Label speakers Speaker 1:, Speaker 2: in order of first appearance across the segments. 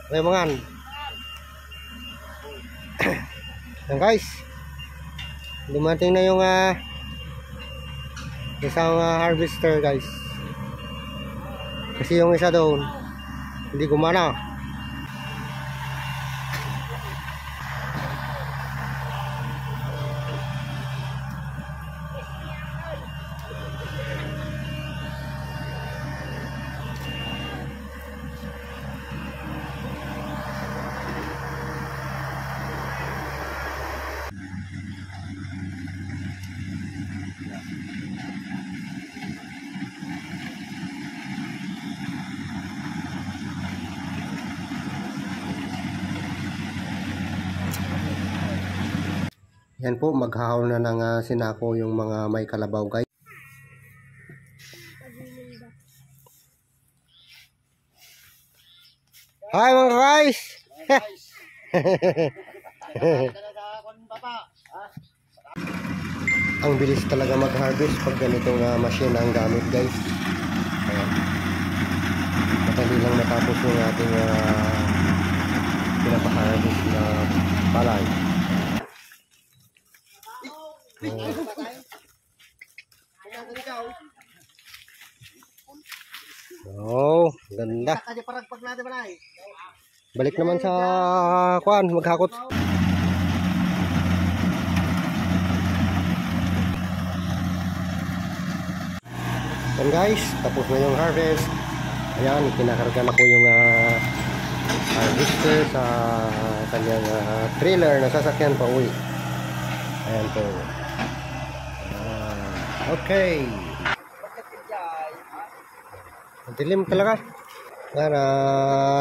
Speaker 1: Okay mga yan guys, dumating na yung isang harvester guys, kasi yung isa doon hindi gumana. Yan po, maghahawal na ng sinako yung mga may kalabaw guys. Hi mga guys! Ang bilis talaga mag-harvest pag ganitong machine ang gamit guys. Ayan. Madali lang matapos yung ating pinapa-harvest na palay. Oh, ganda. Balik naman sa kuan, maghakot. Yan guys, tapos na yung harvest. Ayan, kinakarga na po yung harvester sa kanyang trailer na sasakyan pa uwi. Ayan po. Okay. Dilim talaga.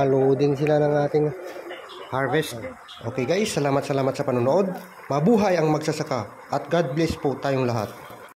Speaker 1: Loading sila ng ating harvest. Okay guys, salamat sa panonood. Mabuhay ang magsasaka at God bless po tayong lahat.